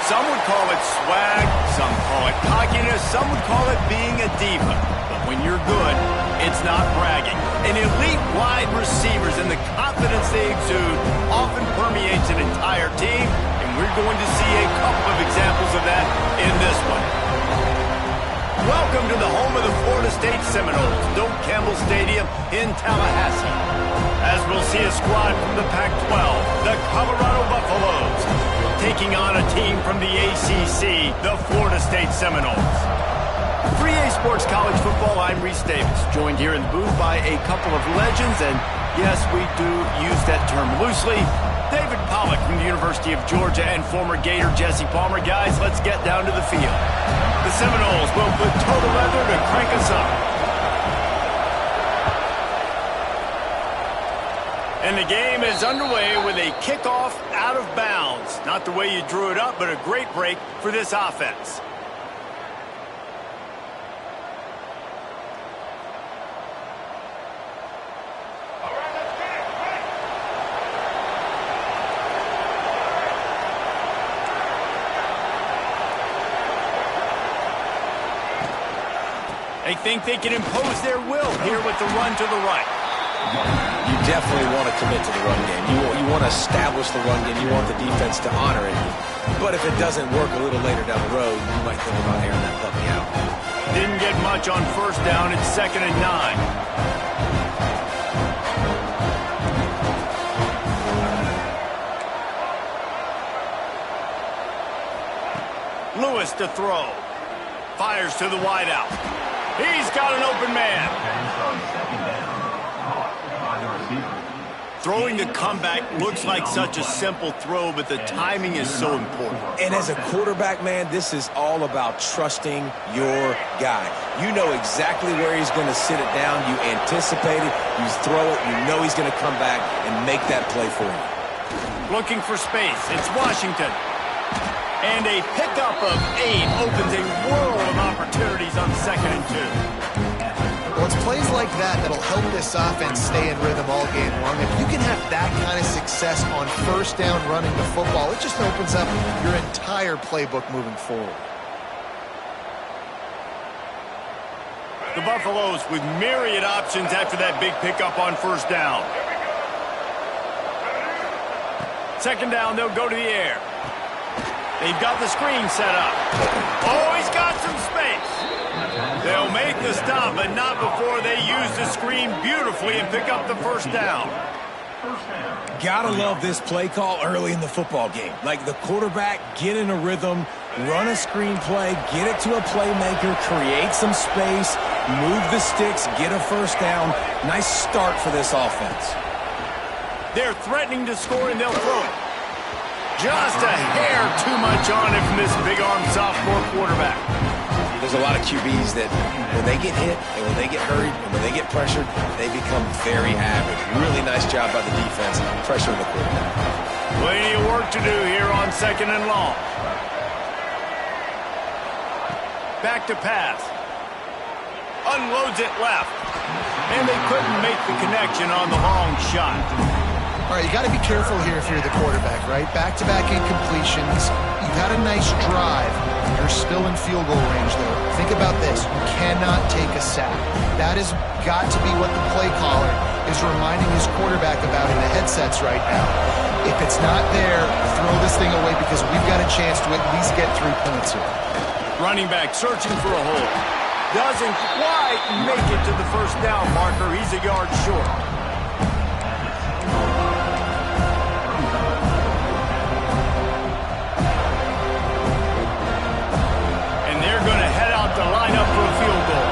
Some would call it swag, some call it cockiness, some would call it being a diva. But when you're good, it's not bragging. And elite wide receivers and the confidence they exude often permeates an entire team, and we're going to see a couple of examples of that in this one. Welcome to the home of the Florida State Seminoles, Doak Campbell Stadium in Tallahassee. As we'll see a squad from the Pac-12, the Colorado Buffaloes, taking on a team from the ACC, the Florida State Seminoles. 3A Sports College Football, I'm Reese Davis, joined here in the booth by a couple of legends, and yes, we do use that term loosely. David Pollack from the University of Georgia and former Gator Jesse Palmer. Guys, let's get down to the field. The Seminoles will put toe to leather to crank us up. And the game is underway with a kickoff out of bounds. Not the way you drew it up, but a great break for this offense. They think they can impose their will here with the run to the right. You definitely want to commit to the run game. You want to establish the run game. You want the defense to honor it. But if it doesn't work a little later down the road, you might think about airing that puppy out. Didn't get much on first down. It's 2nd and 9. Lewis to throw. Fires to the wideout. He's got an open man. Throwing the comeback looks like such a simple throw, but the timing is so important. And as a quarterback, man, this is all about trusting your guy. You know exactly where he's going to sit it down. You anticipate it. You throw it. You know he's going to come back and make that play for you. Looking for space. It's Washington. And a pickup of 8 opens a world of opportunities on 2nd and 2. Well, it's plays like that that'll help this offense stay in rhythm all game long. If you can have that kind of success on first down running the football, it just opens up your entire playbook moving forward. The Buffaloes with myriad options after that big pickup on first down. 2nd down, they'll go to the air. They've got the screen set up. Oh, he's got some space. They'll make the stop, but not before they use the screen beautifully and pick up the first down. Gotta love this play call early in the football game. Like the quarterback, get in a rhythm, run a screen play, get it to a playmaker, create some space, move the sticks, get a first down. Nice start for this offense. They're threatening to score, and they'll throw it. Just a hair too much on it from this big-armed sophomore quarterback. There's a lot of QBs that when they get hit and when they get hurried and when they get pressured, they become very average. Really nice job by the defense pressuring the quarterback. Plenty of work to do here on 2nd and long. Back to pass. Unloads it left. And they couldn't make the connection on the long shot. All right, you got to be careful here if you're the quarterback, right? Back-to-back incompletions. You've had a nice drive. You're still in field goal range, though. Think about this. You cannot take a sack. That has got to be what the play caller is reminding his quarterback about in the headsets right now. If it's not there, throw this thing away because we've got a chance to at least get 3 points here. Running back searching for a hole. Doesn't quite make it to the first down marker. He's a yard short. To line up for a field goal.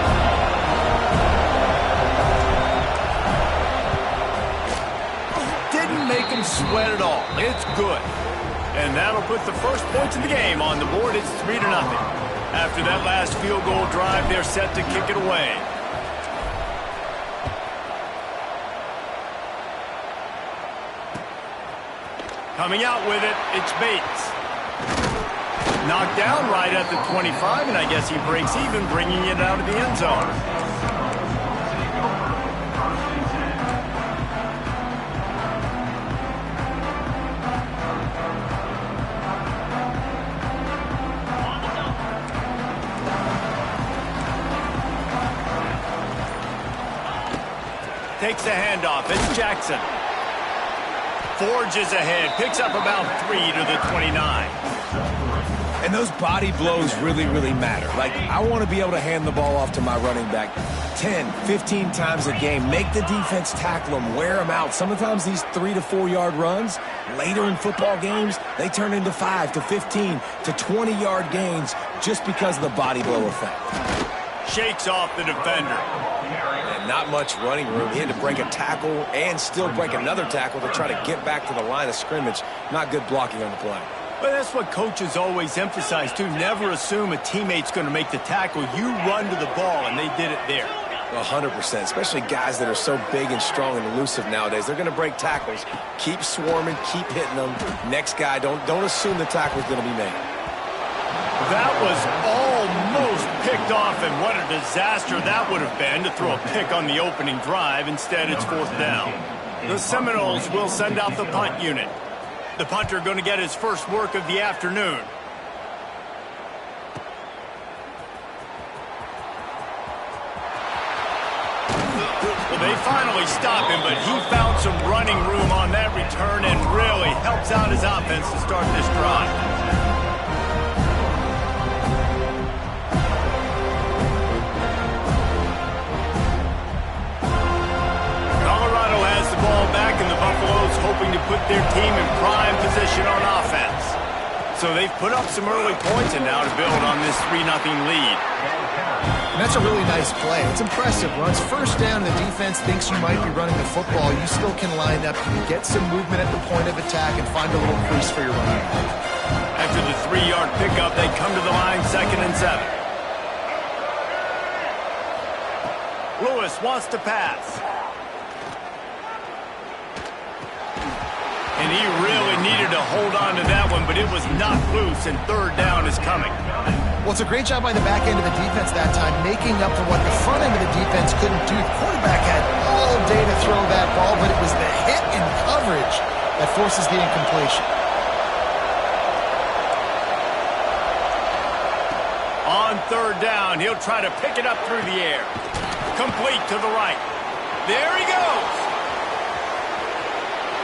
Didn't make him sweat at all. It's good. And that'll put the first points of the game on the board. It's 3-0. After that last field goal drive, they're set to kick it away. Coming out with it, it's Bates. Knocked down right at the 25, and I guess he breaks even, bringing it out of the end zone. takes the handoff. It's Jackson. Forges ahead, picks up about 3 to the 29. And those body blows really, really matter. Like, I want to be able to hand the ball off to my running back 10, 15 times a game. Make the defense tackle them, wear them out. Sometimes these 3 to 4 yard runs, later in football games, they turn into 5 to 15 to 20 yard gains just because of the body blow effect. Shakes off the defender. And not much running room. He had to break a tackle and still break another tackle to try to get back to the line of scrimmage. Not good blocking on the play. But that's what coaches always emphasize, too. Never assume a teammate's going to make the tackle. You run to the ball, and they did it there. 100%, especially guys that are so big and strong and elusive nowadays. They're going to break tackles. Keep swarming, keep hitting them. Next guy, don't assume the tackle's going to be made. That was almost picked off, and what a disaster that would have been to throw a pick on the opening drive. Instead, it's 4th down. The Seminoles will send out the punt unit. The punter going to get his first work of the afternoon. Well, they finally stop him, but he found some running room on that return and really helps out his offense to start this drive. Back in the Buffaloes hoping to put their team in prime position on offense. So they've put up some early points and now to build on this 3-0 lead. And that's a really nice play. It's impressive. Once first down and the defense thinks you might be running the football, you still can line up. You can get some movement at the point of attack and find a little crease for your running. After the 3-yard pickup, they come to the line 2nd and 7. Lewis wants to pass. And he really needed to hold on to that one, but it was not loose, and 3rd down is coming. Well, it's a great job by the back end of the defense that time, making up for what the front end of the defense couldn't do. The quarterback had all day to throw that ball, but it was the hit and coverage that forces the incompletion. On 3rd down, he'll try to pick it up through the air. Complete to the right. There he goes.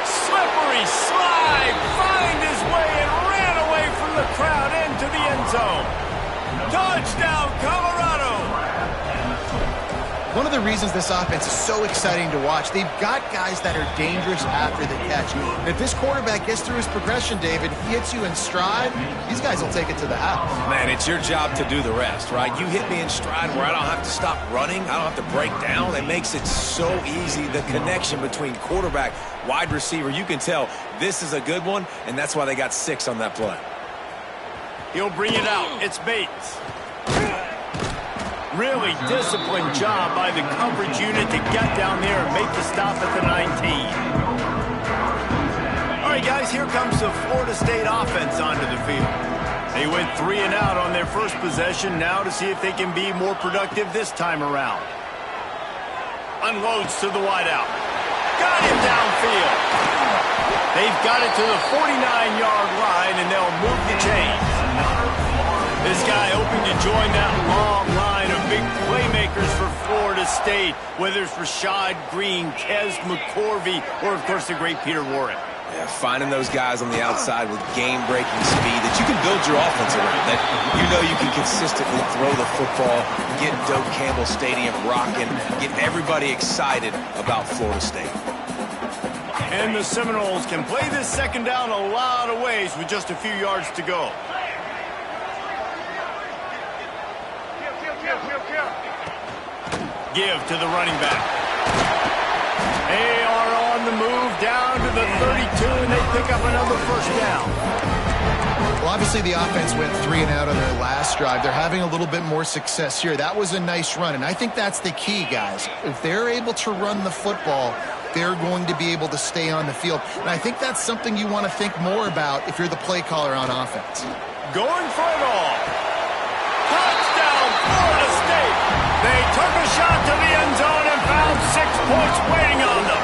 Slippery slide, find his way and ran away from the crowd into the end zone. Touchdown, Colorado! One of the reasons this offense is so exciting to watch, they've got guys that are dangerous after the catch. And if this quarterback gets through his progression, David, he hits you in stride, these guys will take it to the house. Man, it's your job to do the rest, right? You hit me in stride where I don't have to stop running. I don't have to break down. It makes it so easy, the connection between quarterback, wide receiver. You can tell this is a good one, and that's why they got 6 on that play. He'll bring it out. It's Bates. Really disciplined job by the coverage unit to get down there and make the stop at the 19. All right, guys, here comes the Florida State offense onto the field. They went 3 and out on their first possession, now to see if they can be more productive this time around. Unloads to the wideout. Got him downfield. They've got it to the 49-yard line, and they'll move the chains. This guy hoping to join that long line of big playmakers for Florida State, whether it's Rashad Green, Kez McCorvey, or, of course, the great Peter Warren. Yeah, finding those guys on the outside with game-breaking speed that you can build your offense around, that you know you can consistently throw the football, get Doak Campbell Stadium rocking, get everybody excited about Florida State. And the Seminoles can play this 2nd down a lot of ways with just a few yards to go. Give to the running back. They are on the move down to the 32, and they pick up another 1st down. Well, obviously the offense went 3 and out on their last drive. They're having a little bit more success here. That was a nice run, and I think that's the key, guys. If they're able to run the football, they're going to be able to stay on the field. And I think that's something you want to think more about if you're the play caller on offense. Going for it all. Touchdown, Florida State. They took a shot to the end zone and found 6 points waiting on them.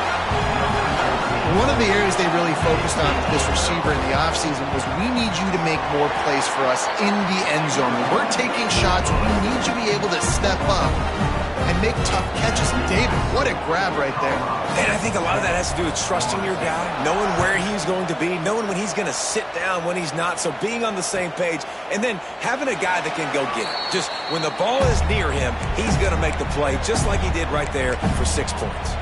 One of the areas they really focused on with this receiver in the offseason was we need you to make more plays for us in the end zone. When we're taking shots, we need you to be able to step up and make tough catches. David, what a grab right there. And I think a lot of that has to do with trusting your guy, knowing where he's going to be, knowing when he's going to sit down, when he's not, so being on the same page, and then having a guy that can go get it. Just when the ball is near him, he's going to make the play, just like he did right there for 6 points.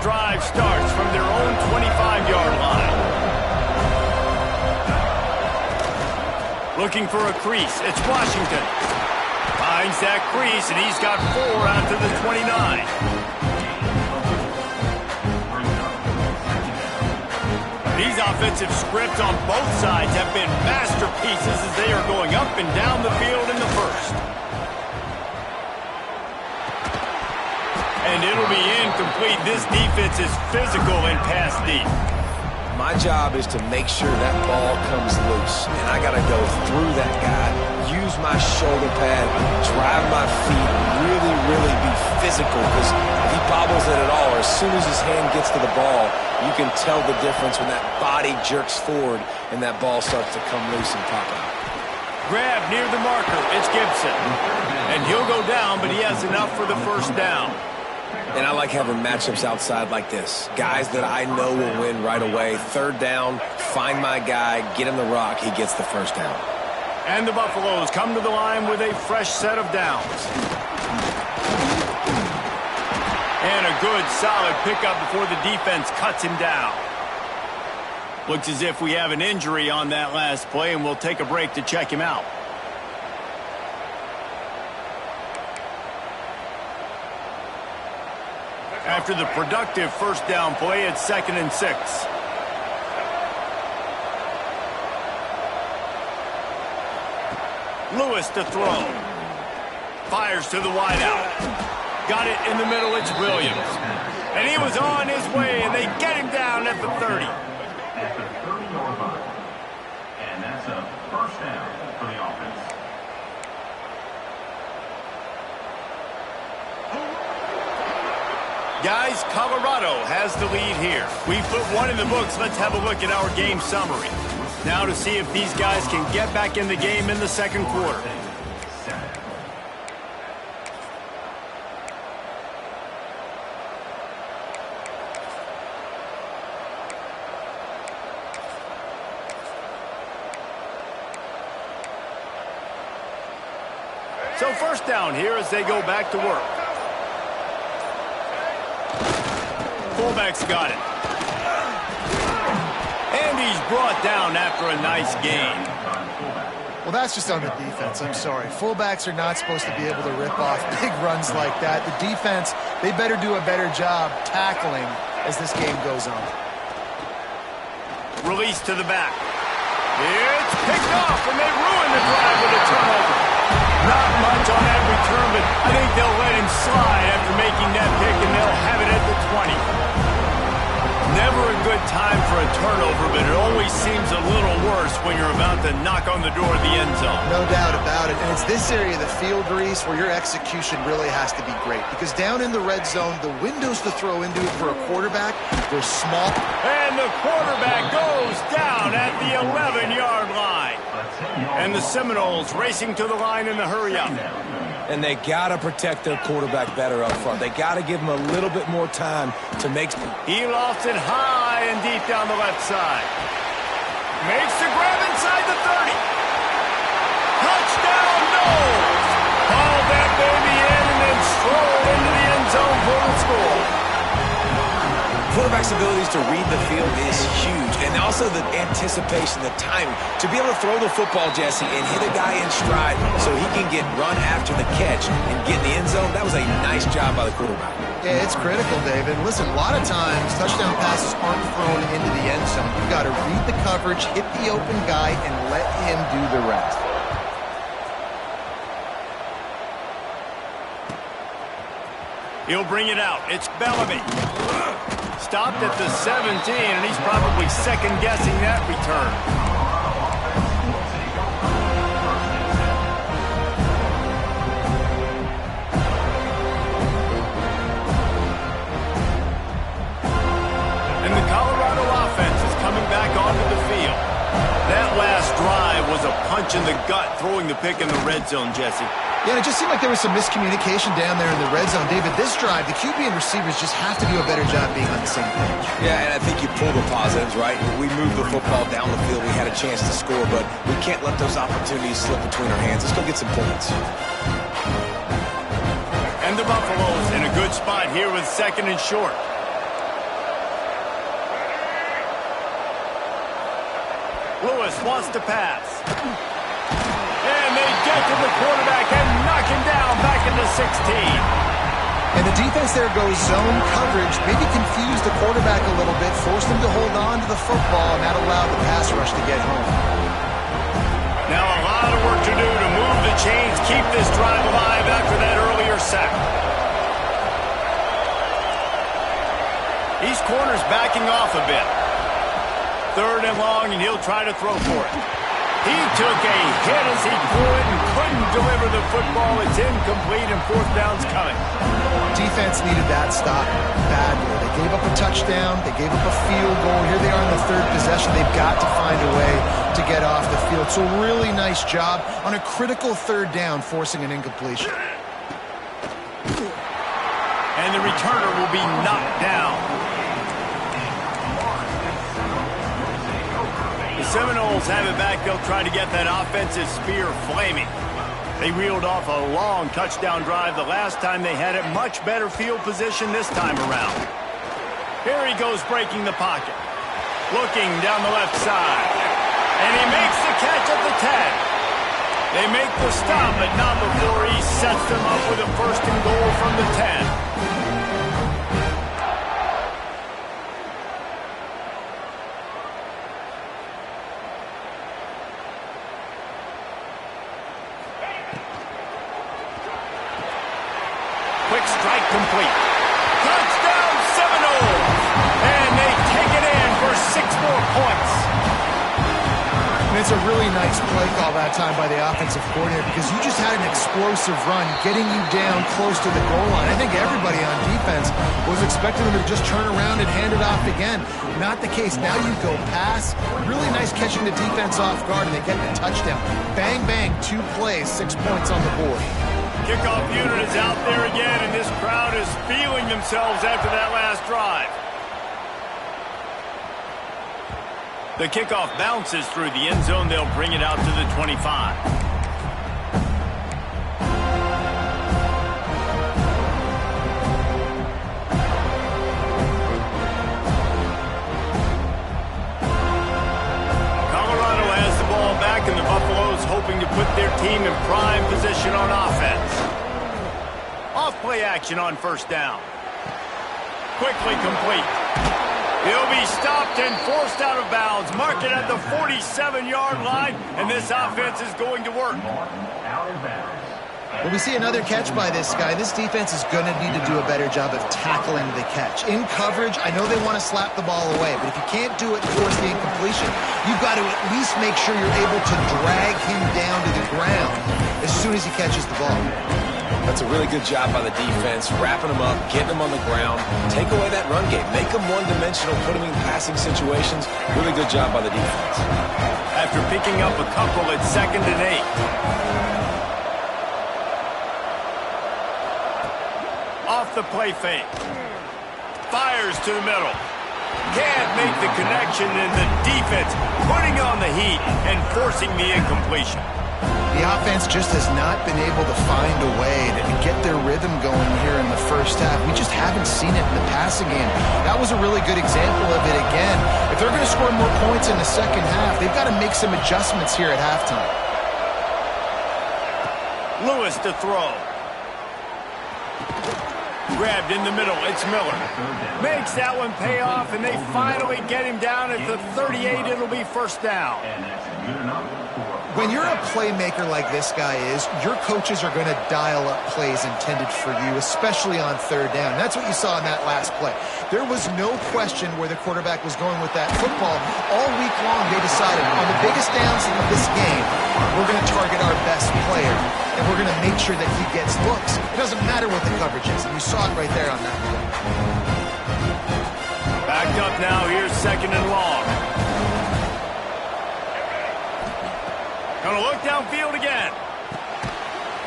Drive starts from their own 25-yard line. Looking for a crease. It's Washington. Finds that crease, and he's got 4 out to the 29. These offensive scripts on both sides have been masterpieces as they are going up and down the field in the first. And it'll be incomplete. This defense is physical and pass deep. My job is to make sure that ball comes loose. And I got to go through that guy, use my shoulder pad, drive my feet, really be physical. Because if he bobbles it at all, or as soon as his hand gets to the ball, you can tell the difference when that body jerks forward and that ball starts to come loose and pop out. Grab near the marker. It's Gibson. And he'll go down, but he has enough for the first down. And I like having matchups outside like this. Guys that I know will win right away. 3rd down, find my guy, get him the rock, he gets the first down. And the Buffaloes come to the line with a fresh set of downs. And a good, solid pickup before the defense cuts him down. Looks as if we have an injury on that last play, and we'll take a break to check him out. After the productive first down play, it's 2nd and 6. Lewis to throw. Fires to the wideout. Got it in the middle, it's Williams. And he was on his way, and they get him down at the 30. At the 30-yard line. And that's a first down for the offense. Guys, Colorado has the lead here. We've put 1 in the books. Let's have a look at our game summary. Now to see if these guys can get back in the game in the second quarter. So first down here as they go back to work. Fullback's got it. And he's brought down after a nice gain. Well, that's just on the defense. I'm sorry. Fullbacks are not supposed to be able to rip off big runs like that. The defense, they better do a better job tackling as this game goes on. Release to the back. It's picked off, and they ruin the drive with a turnover. Not much on that return, but I think they'll let him slide after making that pick, and they'll have it at the 20. Never a good time for a turnover, but it always seems a little worse when you're about to knock on the door of the end zone. No doubt about it. And it's this area of the field, Reese, where your execution really has to be great. Because down in the red zone, the windows to throw into it for a quarterback, they're small. And the quarterback goes down at the 11-yard line. And the Seminoles racing to the line in the hurry-up. And they got to protect their quarterback better up front. They got to give him a little bit more time to make... He lofts it high and deep down the left side. Makes the grab inside the 30. Touchdown, Knowles! Hauled that baby in and then strolled into the end zone for the score. Quarterback's abilities to read the field is huge. And also the anticipation, the timing. To be able to throw the football, Jesse, and hit a guy in stride so he can get run after the catch and get in the end zone, that was a nice job by the quarterback. Yeah, it's critical, David. Listen, a lot of times touchdown passes aren't thrown into the end zone. You've got to read the coverage, hit the open guy, and let him do the rest. He'll bring it out. It's Bellamy. Stopped at the 17, and he's probably second-guessing that return. in the gut throwing the pick in the red zone, Jesse. Yeah, it just seemed like there was some miscommunication down there in the red zone. David, this drive, the QB and receivers just have to do a better job being on the same page. Yeah, and I think you pull the positives, right? We moved the football down the field. We had a chance to score, but we can't let those opportunities slip between our hands. Let's go get some points. And the Buffaloes in a good spot here with 2nd and short. Lewis wants to pass. And they get to the quarterback and knock him down back into 16. And the defense there goes zone coverage, maybe confused the quarterback a little bit, forced him to hold on to the football, and that allowed the pass rush to get home. Now a lot of work to do to move the chains, keep this drive alive after that earlier sack. These corners backing off a bit. 3rd and long, and he'll try to throw for it. He took a hit as he threw it and couldn't deliver the football. It's incomplete, and 4th down's coming. Defense needed that stop badly. They gave up a touchdown. They gave up a field goal. Here they are in the 3rd possession. They've got to find a way to get off the field. So really nice job on a critical 3rd down, forcing an incompletion. And the returner will be knocked down. The Seminoles have it back. They'll try to get that offensive spear flaming. They reeled off a long touchdown drive the last time they had it. Much better field position this time around. Here he goes breaking the pocket. Looking down the left side. And he makes the catch at the 10. They make the stop, but not before he sets them up with a 1st and goal from the 10. Quick strike complete. Touchdown Seminoles! And they take it in for 6 more points. And it's a really nice play call that time by the offensive coordinator because you just had an explosive run getting you down close to the goal line. I think everybody on defense was expecting them to just turn around and hand it off again. Not the case. Now you go pass. Really nice catching the defense off guard, and they get the touchdown. Bang, bang, 2 plays, 6 points on the board. Kickoff unit is out there again, and this crowd is feeling themselves after that last drive. The kickoff bounces through the end zone. They'll bring it out to the 25. Colorado has the ball back, and the Buffaloes hoping to put their team in prime position on offense. Off-play action on 1st down. Quickly complete. He'll be stopped and forced out of bounds. Marked it at the 47-yard line, and this offense is going to work. Well, we see another catch by this guy. This defense is going to need to do a better job of tackling the catch. In coverage, I know they want to slap the ball away, but if you can't do it towards the incompletion, you've got to at least make sure you're able to drag him down to the ground as soon as he catches the ball. That's a really good job by the defense, wrapping them up, getting them on the ground, take away that run game, make them one-dimensional, put them in passing situations. Really good job by the defense. After picking up a couple at 2nd and 8. Off the play fake. Fires to the middle. Can't make the connection, and the defense putting on the heat and forcing the incompletion. The offense just has not been able to find a way to get their rhythm going here in the 1st half. We just haven't seen it in the passing game. That was a really good example of it again. If they're going to score more points in the 2nd half, they've got to make some adjustments here at halftime. Lewis to throw. Grabbed in the middle. It's Miller. Makes that one pay off, and they finally get him down at the 38. It'll be 1st down. When you're a playmaker like this guy is, your coaches are going to dial up plays intended for you, especially on 3rd down. That's what you saw in that last play. There was no question where the quarterback was going with that football. All week long, they decided on the biggest downs of this game, we're going to target our best player, and we're going to make sure that he gets looks. It doesn't matter what the coverage is, and you saw it right there on that play. Backed up now. Here's 2nd and long. Gonna look downfield again.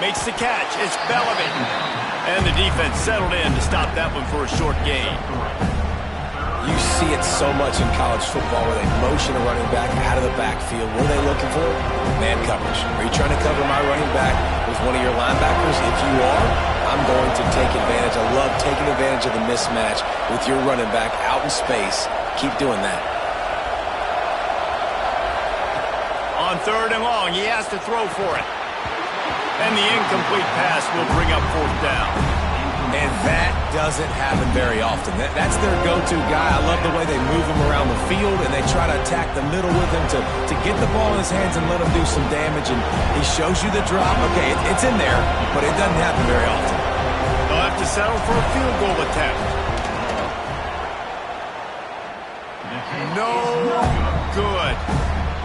Makes the catch. It's Bellamy. And the defense settled in to stop that one for a short gain. You see it so much in college football where they motion a running back out of the backfield. What are they looking for? Man coverage. Are you trying to cover my running back with one of your linebackers? If you are, I'm going to take advantage. I love taking advantage of the mismatch with your running back out in space. Keep doing that. On 3rd and long, he has to throw for it. And the incomplete pass will bring up 4th down. And that doesn't happen very often. That's their go-to guy. I love the way they move him around the field, and they try to attack the middle with him to get the ball in his hands and let him do some damage. And he shows you the drop. Okay, it's in there, but it doesn't happen very often. They'll have to settle for a field goal attempt. No good.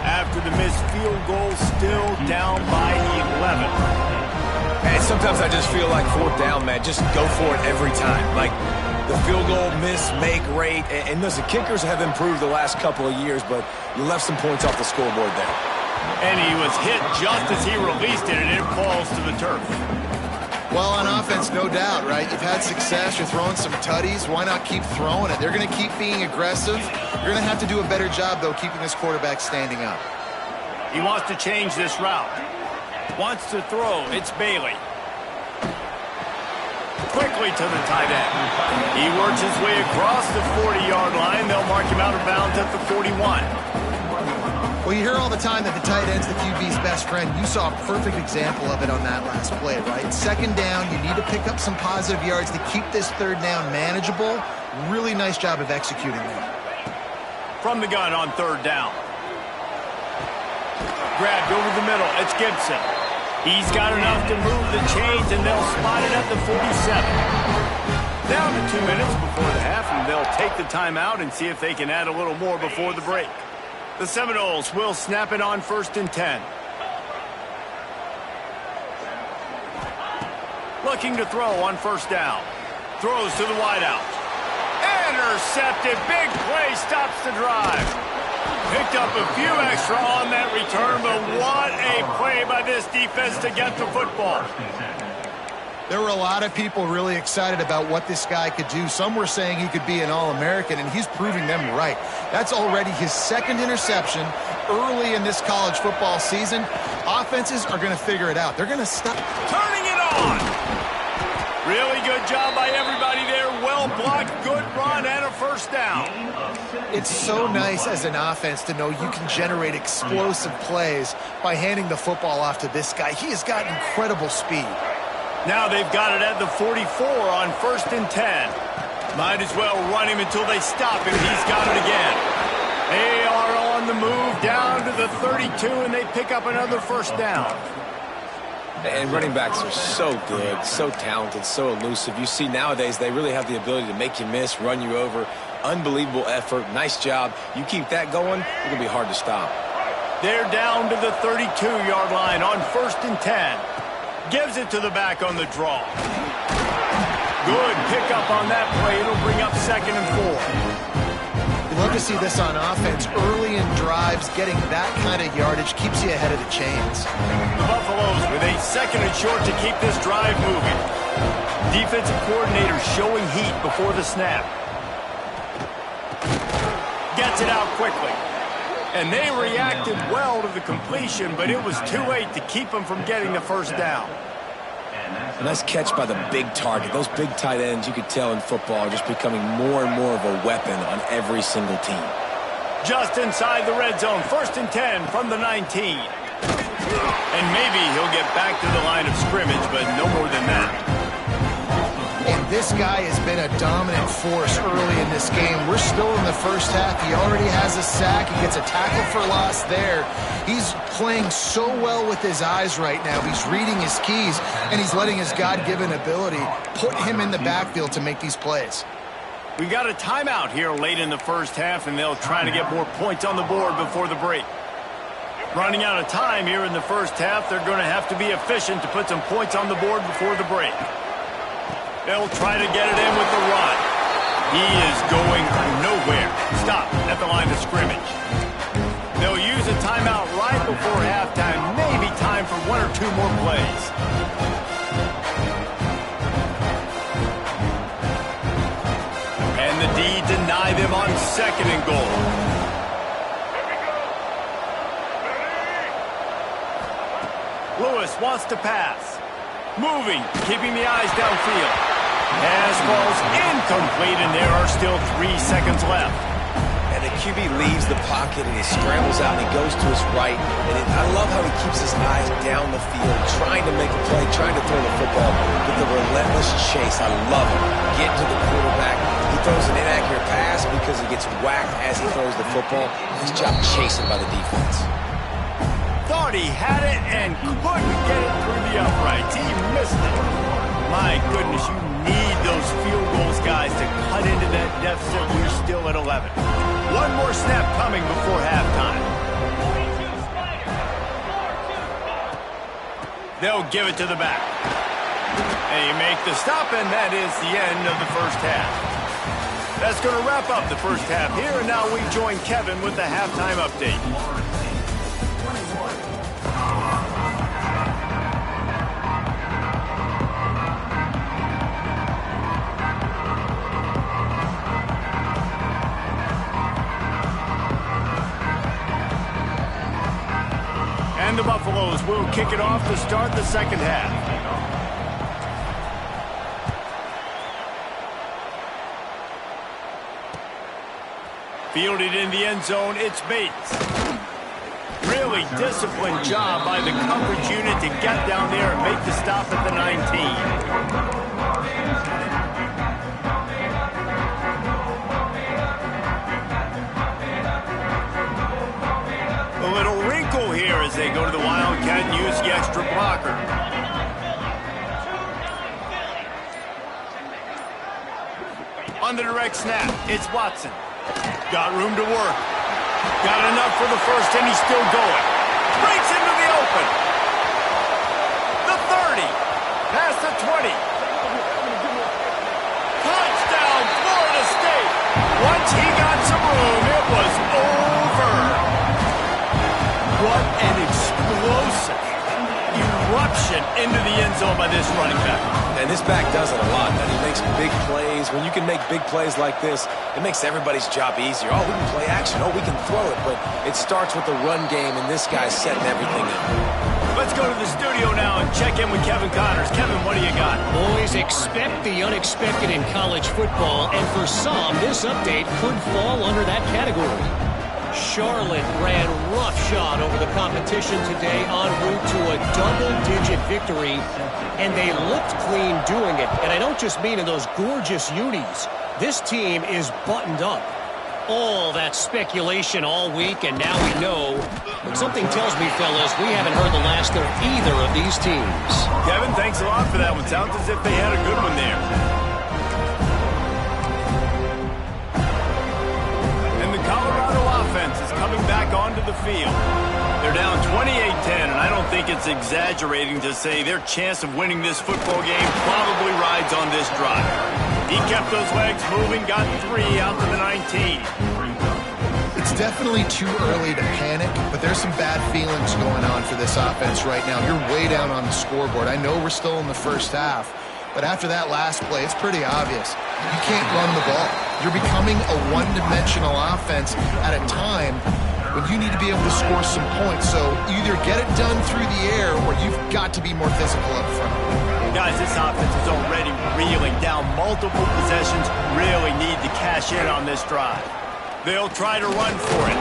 After the missed field goal, still down by 11. And sometimes I just feel like 4th down, man, just go for it every time. Like the field goal miss, make rate. And listen, kickers have improved the last couple of years, but you left some points off the scoreboard there. And he was hit just as he released it, and it falls to the turf. Well, on offense, no doubt, right? You've had success. You're throwing some tutties. Why not keep throwing it? They're going to keep being aggressive. You're going to have to do a better job, though, keeping this quarterback standing up. He wants to change this route. Wants to throw. It's Bailey. Quickly to the tight end. He works his way across the 40-yard line. They'll mark him out of bounds at the 41. Well, you hear all the time that the tight end's the QB's best friend. You saw a perfect example of it on that last play, right? 2nd down, you need to pick up some positive yards to keep this 3rd down manageable. Really nice job of executing that. From the gun on 3rd down. Grabbed over the middle. It's Gibson. He's got enough to move the chains, and they'll spot it at the 47. Down to 2 minutes before the half, and they'll take the timeout and see if they can add a little more before the break. The Seminoles will snap it on 1st and 10. Looking to throw on 1st down. Throws to the wideout. Intercepted. Big play stops the drive. Picked up a few extra on that return, but what a play by this defense to get the football. There were a lot of people really excited about what this guy could do. Some were saying he could be an All-American, and he's proving them right. That's already his 2nd interception early in this college football season. Offenses are going to figure it out. They're going to stop. Turning it on. Really good job by everybody there. Well blocked, good run, and a 1st down. It's so nice as an offense to know you can generate explosive plays by handing the football off to this guy. He has got incredible speed. Now they've got it at the 44 on 1st and 10. Might as well run him until they stop him. He's got it again. They are on the move down to the 32, and they pick up another 1st down. And running backs are so good, so talented, so elusive. You see nowadays they really have the ability to make you miss, run you over. Unbelievable effort. Nice job. You keep that going, it's going to be hard to stop. They're down to the 32-yard line on 1st and 10. Gives it to the back on the draw. Good pickup on that play. It'll bring up 2nd and 4. You love to see this on offense. Early in drives, getting that kind of yardage keeps you ahead of the chains. The Buffaloes with a 2nd and short to keep this drive moving. Defensive coordinator showing heat before the snap. Gets it out quickly. And they reacted well to the completion, but it was too late to keep them from getting the 1st down. A nice catch by the big target. Those big tight ends, you could tell in football, are just becoming more and more of a weapon on every single team. Just inside the red zone, 1st and 10 from the 19. And maybe he'll get back to the line of scrimmage, but no more than that. And this guy has been a dominant force early in this game. We're still in the 1st half. He already has a sack. He gets a tackle for loss there. He's playing so well with his eyes right now. He's reading his keys, and he's letting his God-given ability put him in the backfield to make these plays. We got a timeout here late in the 1st half, and they'll try to get more points on the board before the break. Running out of time here in the 1st half, they're going to have to be efficient to put some points on the board before the break. They'll try to get it in with the run. He is going nowhere. Stop at the line of scrimmage. They'll use a timeout right before halftime, maybe time on 2nd and goal. Lewis wants to pass. Moving, keeping the eyes downfield. Pass falls incomplete, and there are still 3 seconds left. And the QB leaves the pocket, and he scrambles out, and he goes to his right. And I love how he keeps his eyes down the field, trying to make a play, trying to throw the football with the relentless chase. I love him. Get to the quarterback. He throws an inaccurate pass because he gets whacked as he throws the football. Nice job chasing by the defense. Thought he had it and couldn't get it through the uprights. He missed it. My goodness, you need those field goals, guys, to cut into that deficit. We're still at 11. One more snap coming before halftime. They'll give it to the back. They make the stop, and that is the end of the first half. That's going to wrap up the first half here, and now we join Kevin with the halftime update. And the Buffaloes will kick it off to start the second half. Fielded in the end zone, it's Bates. Really disciplined job by the coverage unit to get down there and make the stop at the 19. A little wrinkle here as they go to the Wildcat and use the extra blocker. On the direct snap, it's Watson. Got room to work. Got enough for the first, and he's still going. Breaks into the open. The 30. Past the 20. Touchdown, Florida State. Once he got some room, it was over. What an explosive eruption into the end zone by this running back. And this back does it a lot. And he makes big plays. When you can make big plays like this, it makes everybody's job easier. Oh, we can play action. Oh, we can throw it. But it starts with the run game, and this guy's setting everything up. Let's go to the studio now and check in with Kevin Connors. Kevin, what do you got? Always expect the unexpected in college football, and for some, this update could fall under that category. Charlotte ran roughshod over the competition today en route to a double-digit victory, and they looked clean doing it. And I don't just mean in those gorgeous unis. This team is buttoned up. All that speculation all week, and now we know. But something tells me, fellas, we haven't heard the last of either of these teams. Kevin, thanks a lot for that one. Sounds as if they had a good one there. Offense is coming back onto the field. They're down 28-10, and I don't think it's exaggerating to say their chance of winning this football game probably rides on this drive. He kept those legs moving, got 3 out to the 19. It's definitely too early to panic, but there's some bad feelings going on for this offense right now. You're way down on the scoreboard. I know we're still in the first half, but after that last play, it's pretty obvious. You can't run the ball. You're becoming a one-dimensional offense at a time when you need to be able to score some points. So either get it done through the air or you've got to be more physical up front. Guys, this offense is already reeling down multiple possessions. Really need to cash in on this drive. They'll try to run for it.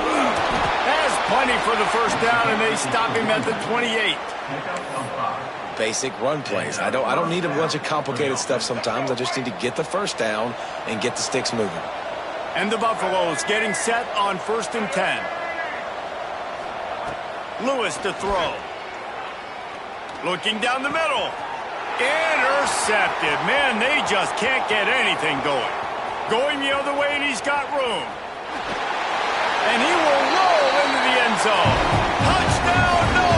Has plenty for the first down, and they stop him at the 28. Basic run plays. I don't need a bunch of complicated stuff sometimes. I just need to get the first down and get the sticks moving. And the Buffaloes getting set on 1st and 10. Lewis to throw. Looking down the middle. Intercepted. Man, they just can't get anything going. Going the other way, and he's got room. And he will roll into the end zone. Touchdown, no!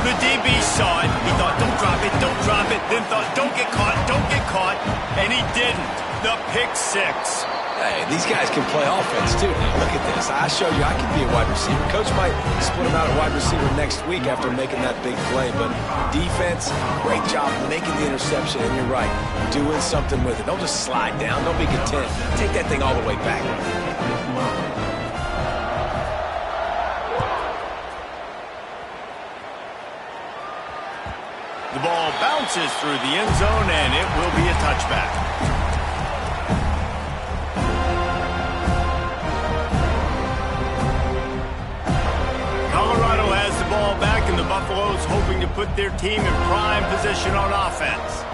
The DB saw it. He thought, don't drop it, don't drop it. Then thought, don't get caught, and he didn't. The pick 6. Hey, these guys can play offense, too. Now, look at this. I showed you I can be a wide receiver. Coach might split him out at wide receiver next week after making that big play. But defense, great job making the interception. And you're right, doing something with it. Don't just slide down. Don't be content. Take that thing all the way back. The ball bounces through the end zone, and it will be a touchback. Colorado has the ball back, and the Buffaloes hoping to put their team in prime position on offense.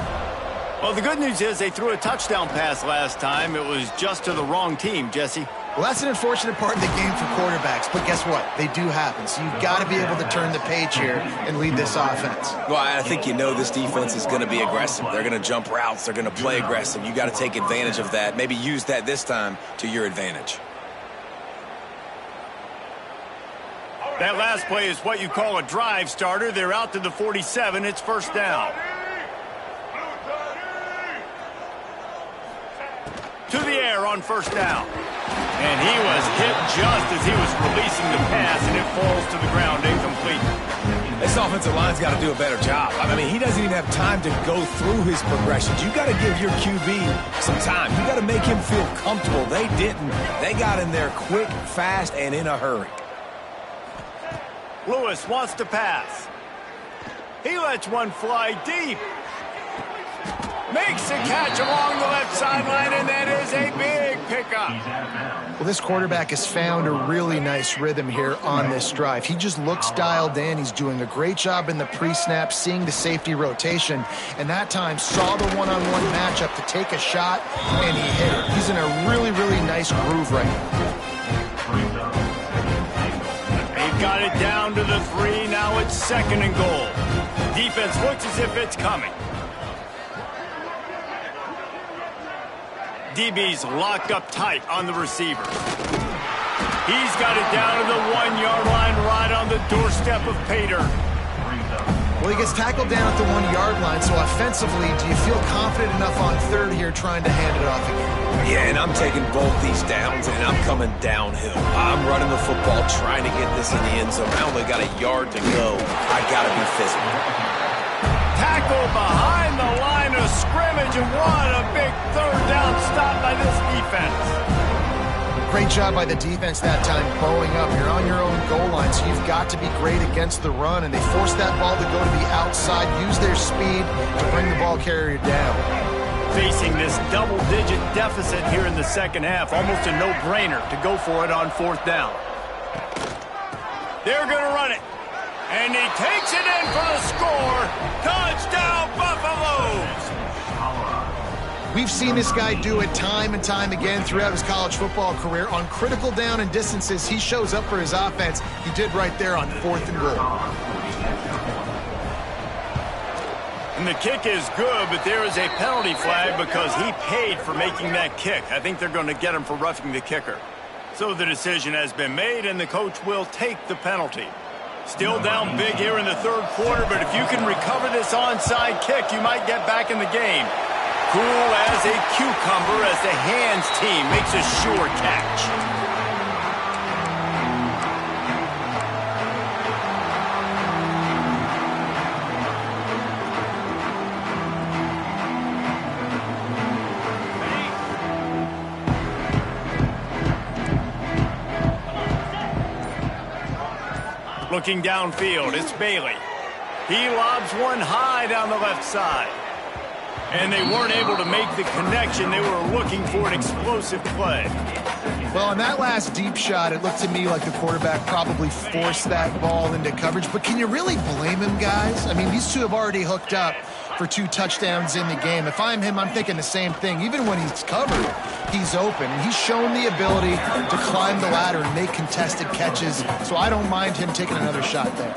Well, the good news is they threw a touchdown pass last time. It was just to the wrong team, Jesse. Well, that's an unfortunate part of the game for quarterbacks, but guess what? They do happen, so you've got to be able to turn the page here and lead this offense. Well, I think you know this defense is going to be aggressive. They're going to jump routes. They're going to play aggressive. You got to take advantage of that. Maybe use that this time to your advantage. That last play is what you call a drive starter. They're out to the 47. It's first down. To the air on first down. And he was hit just as he was releasing the pass, and it falls to the ground incomplete. This offensive line's got to do a better job. I mean, he doesn't even have time to go through his progressions. You got to give your QB some time. You got to make him feel comfortable. They didn't. They got in there quick, fast, and in a hurry. Lewis wants to pass. He lets one fly deep. Makes a catch along the left sideline, and that is a big pickup. Well, this quarterback has found a really nice rhythm here on this drive. He just looks dialed in. He's doing a great job in the pre-snap, seeing the safety rotation, and that time saw the one-on-one matchup to take a shot, and he hit it. He's in a really, really nice groove right now. They've got it down to the 3. Now it's second and goal. Defense looks as if it's coming. DB's locked up tight on the receiver. He's got it down to the 1-yard line, right on the doorstep of Pater. Well, he gets tackled down at the 1-yard line, so offensively, do you feel confident enough on third here trying to hand it off again? Yeah, and I'm taking both these downs, and I'm coming downhill. I'm running the football, trying to get this in the end zone. I only got a yard to go. I got to be physical. Tackle behind the line of scrimmage, and what a big third down stop by this defense. Great job by the defense that time, bowing up. You're on your own goal line, so you've got to be great against the run, and they forced that ball to go to the outside, use their speed to bring the ball carrier down. Facing this double-digit deficit here in the second half, almost a no-brainer to go for it on fourth down. They're going to run it. And he takes it in for the score. Touchdown, Buffaloes! We've seen this guy do it time and time again throughout his college football career. On critical down and distances, he shows up for his offense. He did right there on fourth and goal. And the kick is good, but there is a penalty flag because he paid for making that kick. I think they're going to get him for roughing the kicker. So the decision has been made, and the coach will take the penalty. Still down big here in the third quarter, but if you can recover this onside kick, you might get back in the game. Cool as a cucumber as the hands team makes a sure catch. Looking downfield, it's Bailey. He lobs one high down the left side. And they weren't able to make the connection. They were looking for an explosive play. Well, on that last deep shot, it looked to me like the quarterback probably forced that ball into coverage. But can you really blame him, guys? I mean, these two have already hooked up for 2 touchdowns in the game. If I'm him, I'm thinking the same thing. Even when he's covered, he's open. And he's shown the ability to climb the ladder and make contested catches. So I don't mind him taking another shot there.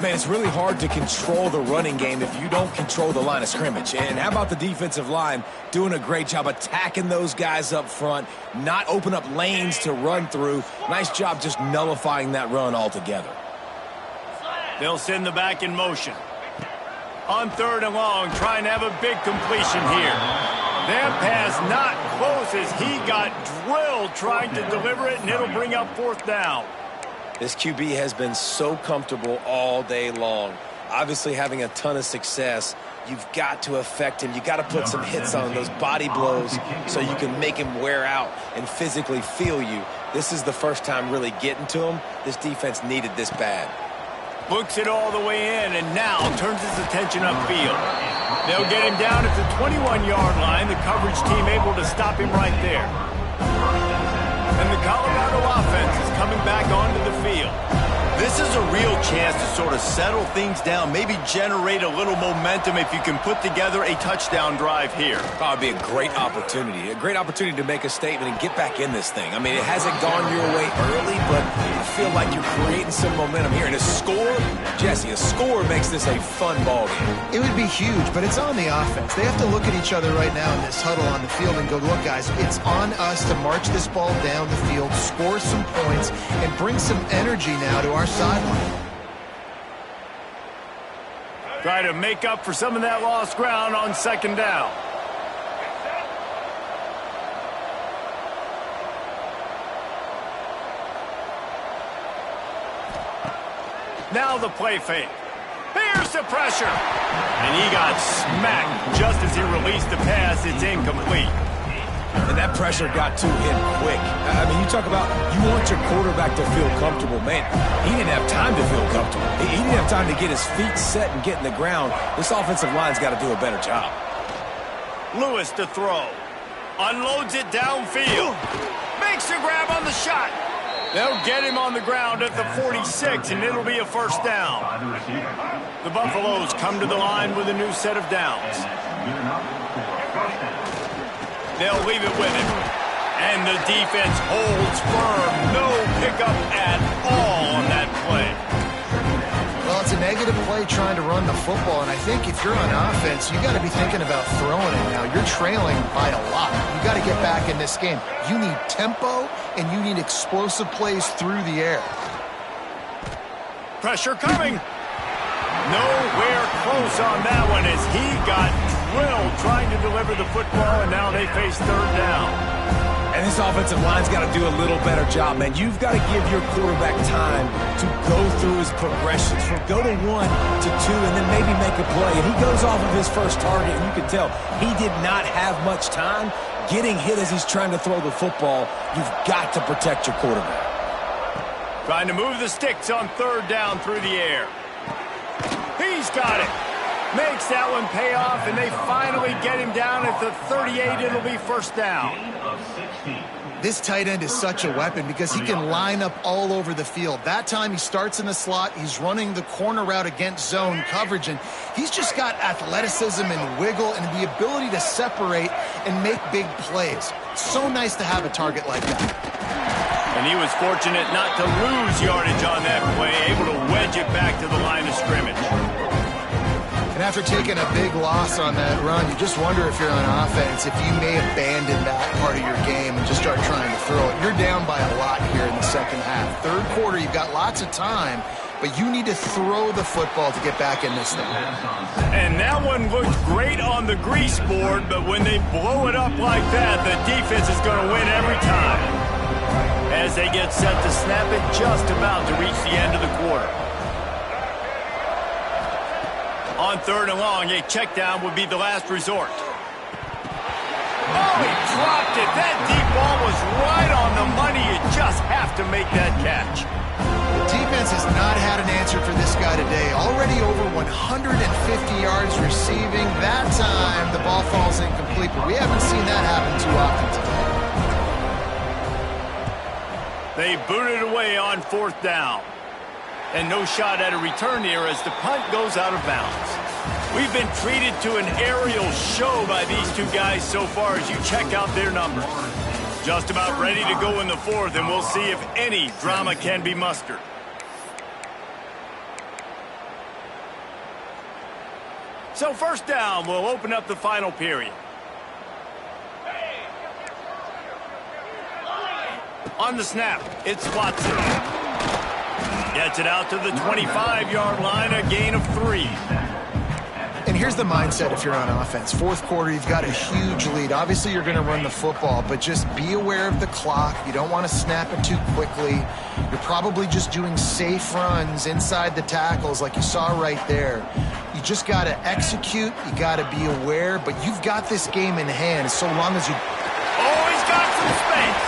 Man, it's really hard to control the running game if you don't control the line of scrimmage. And how about the defensive line doing a great job attacking those guys up front, not open up lanes to run through. Nice job just nullifying that run altogether. They'll send the back in motion. On third and long, trying to have a big completion here. That pass not close as he got drilled trying to deliver it, and it'll bring up fourth down. This QB has been so comfortable all day long. Obviously having a ton of success. You've got to affect him. You've got to put some hits on those body blows so you can make him wear out and physically feel you. This is the first time really getting to him. This defense needed this bad. Looks it all the way in and now turns his attention upfield. They'll get him down at the 21-yard line. The coverage team able to stop him right there. And the Colorado offense is coming back onto the field. This is a real chance to sort of settle things down, maybe generate a little momentum if you can put together a touchdown drive here. Oh, it'd be a great opportunity to make a statement and get back in this thing. I mean, it hasn't gone your way early, but I feel like you're creating some momentum here. And a score, Jesse, a score makes this a fun ball game. It would be huge, but it's on the offense. They have to look at each other right now in this huddle on the field and go, look, guys, it's on us to march this ball down the field, score some points, and bring some energy now to our sideline. Try to make up for some of that lost ground on second down. Now the play fake. Here's the pressure. And he got smacked just as he released the pass. It's incomplete. And that pressure got to him quick. I mean, you talk about you want your quarterback to feel comfortable. Man, he didn't have time to feel comfortable. He didn't have time to get his feet set and get in the ground. This offensive line's got to do a better job. Lewis to throw. Unloads it downfield. Makes the grab on the shot. They'll get him on the ground at the 46, and it'll be a first down. The Buffaloes come to the line with a new set of downs. They'll leave it with him. And the defense holds firm. No pickup at all on that play. Well, it's a negative play trying to run the football, and I think if you're on offense, you got to be thinking about throwing it now. You're trailing by a lot. You got to get back in this game. You need tempo, and you need explosive plays through the air. Pressure coming. Nowhere close on that one as he got drilled trying to deliver the football, and now they face third down. And this offensive line's got to do a little better job, man. You've got to give your quarterback time to go through his progressions from go to 1 to 2 and then maybe make a play. And he goes off of his first target, and you can tell he did not have much time getting hit as he's trying to throw the football. You've got to protect your quarterback. Trying to move the sticks on third down through the air. He's got it. Makes that one pay off, and they finally get him down at the 38. It'll be first down. This tight end is such a weapon because he can line up all over the field. That time he starts in the slot. He's running the corner route against zone coverage, and he's just got athleticism and wiggle and the ability to separate and make big plays. So nice to have a target like that. And he was fortunate not to lose yardage on that play, able to wedge it back to the line of scrimmage. And after taking a big loss on that run, you just wonder if you're on offense, if you may abandon that part of your game and just start trying to throw it. You're down by a lot here in the second half. Third quarter, you've got lots of time, but you need to throw the football to get back in this thing. And that one looked great on the grease board, but when they blow it up like that, the defense is going to win every time. As they get set to snap it, just about to reach the end of the quarter. On third and long, a check down would be the last resort. Oh, he dropped it. That deep ball was right on the money. You just have to make that catch. The defense has not had an answer for this guy today. Already over 150 yards receiving. That time, the ball falls incomplete, but we haven't seen that happen too often today. They boot it away on fourth down. And no shot at a return here as the punt goes out of bounds. We've been treated to an aerial show by these two guys so far as you check out their numbers. Just about ready to go in the fourth, and we'll see if any drama can be mustered. So first down, we'll open up the final period. On the snap, it's Watson. Gets it out to the 25-yard line, a gain of 3. And here's the mindset if you're on offense. Fourth quarter, you've got a huge lead. Obviously, you're going to run the football, but just be aware of the clock. You don't want to snap it too quickly. You're probably just doing safe runs inside the tackles like you saw right there. You just got to execute. You got to be aware, but you've got this game in hand so long as you... Oh, he's got some space.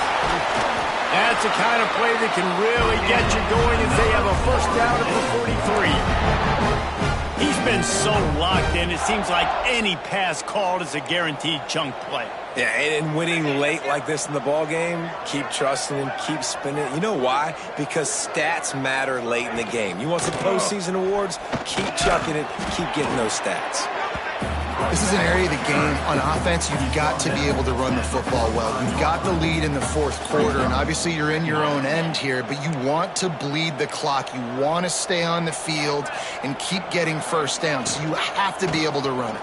That's the kind of play that can really get you going as they have a first down at the 43. He's been so locked in, it seems like any pass called is a guaranteed chunk play. Yeah, and winning late like this in the ball game, keep trusting him, keep spinning. You know why? Because stats matter late in the game. You want some postseason awards? Keep chucking it, keep getting those stats. This is an area of the game on offense you've got to be able to run the football well. You've got the lead in the fourth quarter, and obviously you're in your own end here, but you want to bleed the clock. You want to stay on the field and keep getting first down, so you have to be able to run it.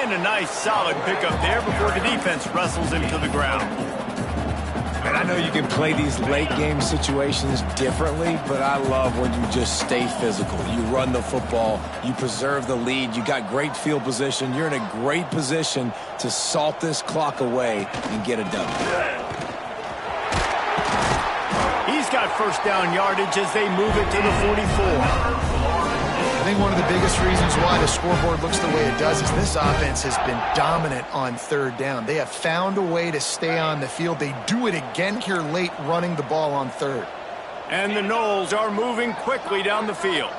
And a nice solid pickup there before the defense wrestles him to the ground. And I know you can play these late game situations differently, but I love when you just stay physical. You run the football, you preserve the lead, you got great field position, you're in a great position to salt this clock away and get a W. He's got first down yardage as they move it to the 44. I think one of the biggest reasons why the scoreboard looks the way it does is this offense has been dominant on third down. They have found a way to stay on the field. They do it again here late, running the ball on third. And the Knowles are moving quickly down the field.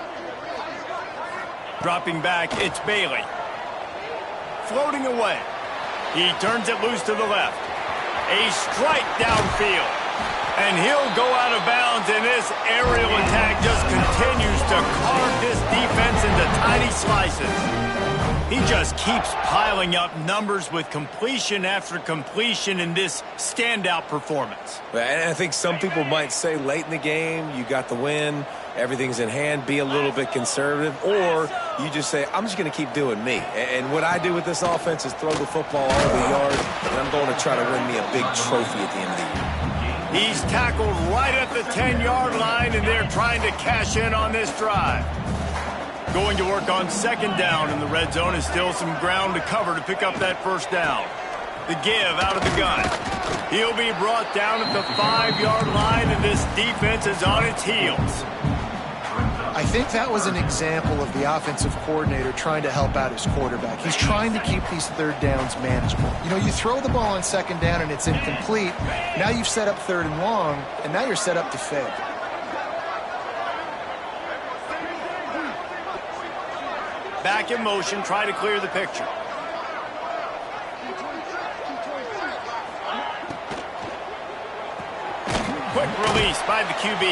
Dropping back, it's Bailey. Floating away. He turns it loose to the left. A strike downfield. And he'll go out of bounds, and this aerial attack just continues to carve this defense into tiny slices. He just keeps piling up numbers with completion after completion in this standout performance. And I think some people might say late in the game, you got the win, everything's in hand, be a little bit conservative, or you just say, I'm just going to keep doing me. And what I do with this offense is throw the football all over the yard, and I'm going to try to win me a big trophy at the end of the year. He's tackled right at the 10-yard line, and they're trying to cash in on this drive. Going to work on second down in the red zone is still some ground to cover to pick up that first down. The give out of the gun. He'll be brought down at the 5-yard line, and this defense is on its heels. I think that was an example of the offensive coordinator trying to help out his quarterback. He's trying to keep these third downs manageable. You know, you throw the ball on second down and it's incomplete. Now you've set up third and long, and now you're set up to fail. Back in motion, try to clear the picture. Quick release by the QB.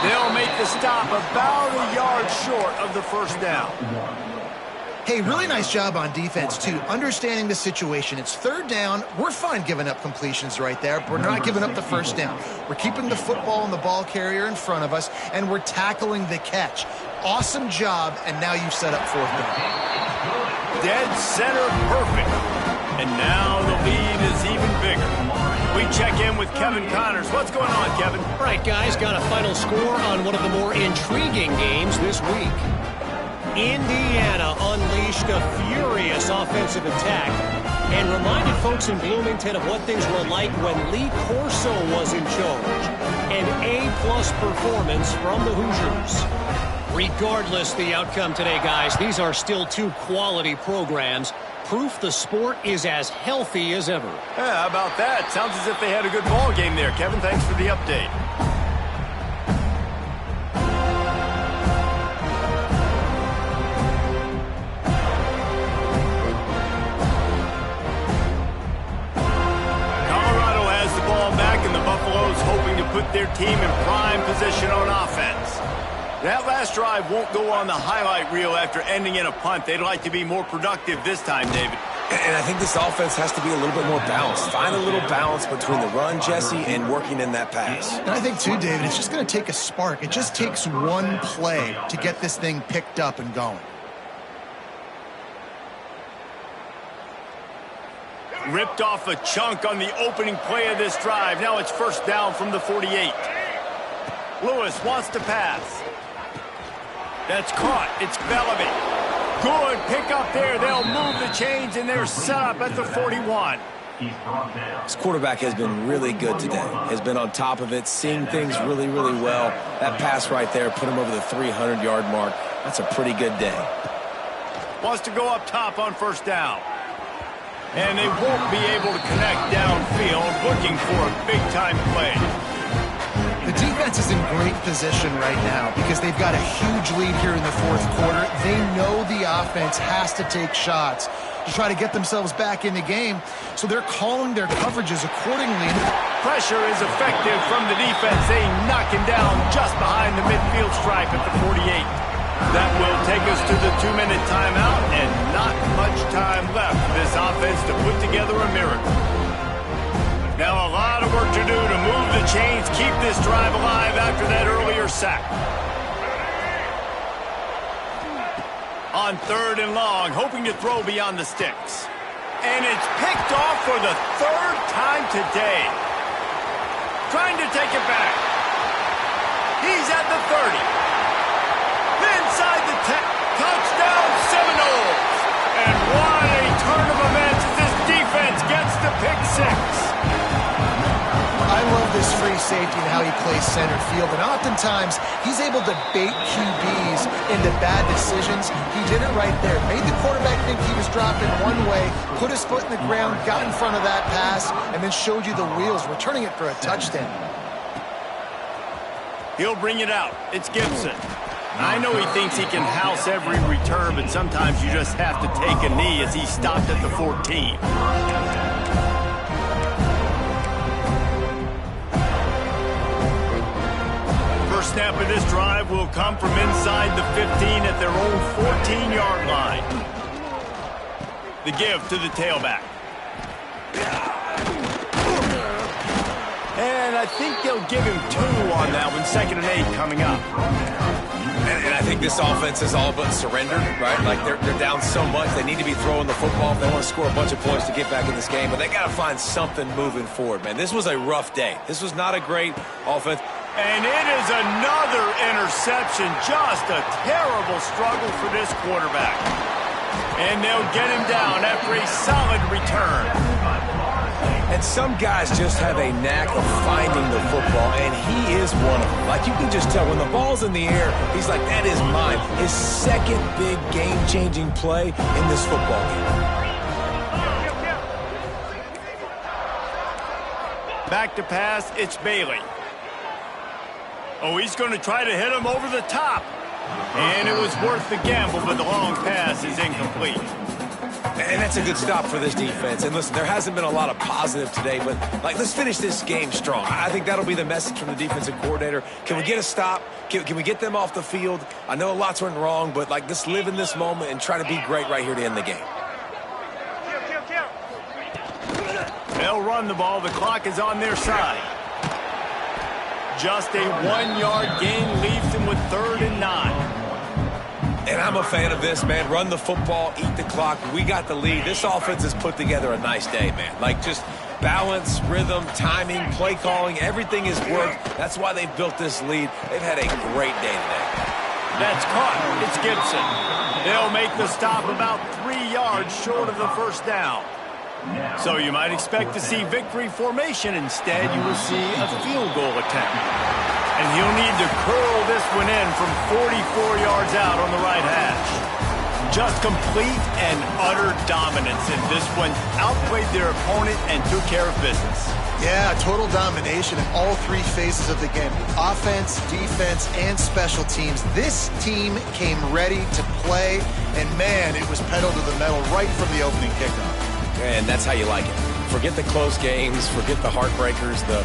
They'll make the stop about a yard short of the first down. Hey, really nice job on defense, too. Understanding the situation. It's third down. We're fine giving up completions right there, but we're not giving up the first down. We're keeping the football and the ball carrier in front of us, and we're tackling the catch. Awesome job, and now you've set up fourth down. Dead center perfect. And now the lead is even bigger. We check in with Kevin Connors. What's going on, Kevin? All right, guys, got a final score on one of the more intriguing games this week. Indiana unleashed a furious offensive attack and reminded folks in Bloomington of what things were like when Lee Corso was in charge. An A-plus performance from the Hoosiers. Regardless the outcome today, guys, these are still two quality programs. Proof the sport is as healthy as ever. Yeah, how about that? Sounds as if they had a good ball game there. Kevin, thanks for the update. Colorado has the ball back, and the Buffaloes hoping to put their team in prime position on offense. That last drive won't go on the highlight reel after ending in a punt. They'd like to be more productive this time, David. And I think this offense has to be a little bit more balanced. Find a little balance between the run, Jesse, and working in that pass. And I think, too, David, it's just going to take a spark. It just takes one play to get this thing picked up and going. Ripped off a chunk on the opening play of this drive. Now it's first down from the 48. Lewis wants to pass. That's caught. It's Bellamy. Good pickup there. They'll move the chains, and they're set up at the 41. This quarterback has been really good today. Has been on top of it, seeing things really, really well. That pass right there put him over the 300-yard mark. That's a pretty good day. Wants to go up top on first down. And they won't be able to connect downfield, looking for a big-time play. The defense is in great position right now because they've got a huge lead here in the fourth quarter. They know the offense has to take shots to try to get themselves back in the game, so they're calling their coverages accordingly. Pressure is effective from the defense. They knock him down just behind the midfield stripe at the 48. That will take us to the 2-minute timeout, and not much time left for this offense to put together a miracle. Now a lot of work to do to move the chains, keep this drive alive after that earlier sack. On 3rd and long, hoping to throw beyond the sticks. And it's picked off for the 3rd time today. Trying to take it back. He's at the 30. Inside the 10. Touchdown Seminoles. And what a turn of events as this defense gets the pick 6. I love this free safety and how he plays center field, and oftentimes he's able to bait QBs into bad decisions. He did it right there. Made the quarterback think he was dropping one way, put his foot in the ground, got in front of that pass, and then showed you the wheels, returning it for a touchdown. He'll bring it out. It's Gibson. I know he thinks he can house every return, but sometimes you just have to take a knee as he stopped at the 14. First snap of this drive will come from inside the 15 at their own 14-yard line. The give to the tailback. And I think they'll give him 2 on that one. 2nd and 8 coming up. And I think this offense is all but surrendered, right? Like they're down so much, they need to be throwing the football if they want to score a bunch of points to get back in this game. But they got to find something moving forward, man. This was a rough day. This was not a great offense. And it is another interception. Just a terrible struggle for this quarterback. And they'll get him down after a solid return. And some guys just have a knack of finding the football, and he is one of them. Like, you can just tell when the ball's in the air, he's like, that is mine. His second big game-changing play in this football game. Back to pass, it's Bailey. Oh, he's going to try to hit him over the top. And it was worth the gamble, but the long pass is incomplete. And that's a good stop for this defense. And listen, there hasn't been a lot of positive today, but like, let's finish this game strong. I think that'll be the message from the defensive coordinator. Can we get a stop? Can we get them off the field? I know lots went wrong, but like, let's live in this moment and try to be great right here to end the game. They'll run the ball. The clock is on their side. Just a 1-yard gain leaves them with 3rd and 9. And I'm a fan of this, man. Run the football, eat the clock. We got the lead. This offense has put together a nice day, man. Like, just balance, rhythm, timing, play calling, everything has worked. That's why they've built this lead. They've had a great day today. That's caught. It's Gibson. They'll make the stop about 3 yards short of the first down. So you might expect to see victory formation. Instead, you will see a field goal attempt. And he'll need to curl this one in from 44 yards out on the right hash. Just complete and utter dominance in this one. Outplayed their opponent and took care of business. Yeah, total domination in all 3 phases of the game. Offense, defense, and special teams. This team came ready to play, and man, it was pedal to the metal right from the opening kickoff. And that's how you like it. Forget the close games, forget the heartbreakers, the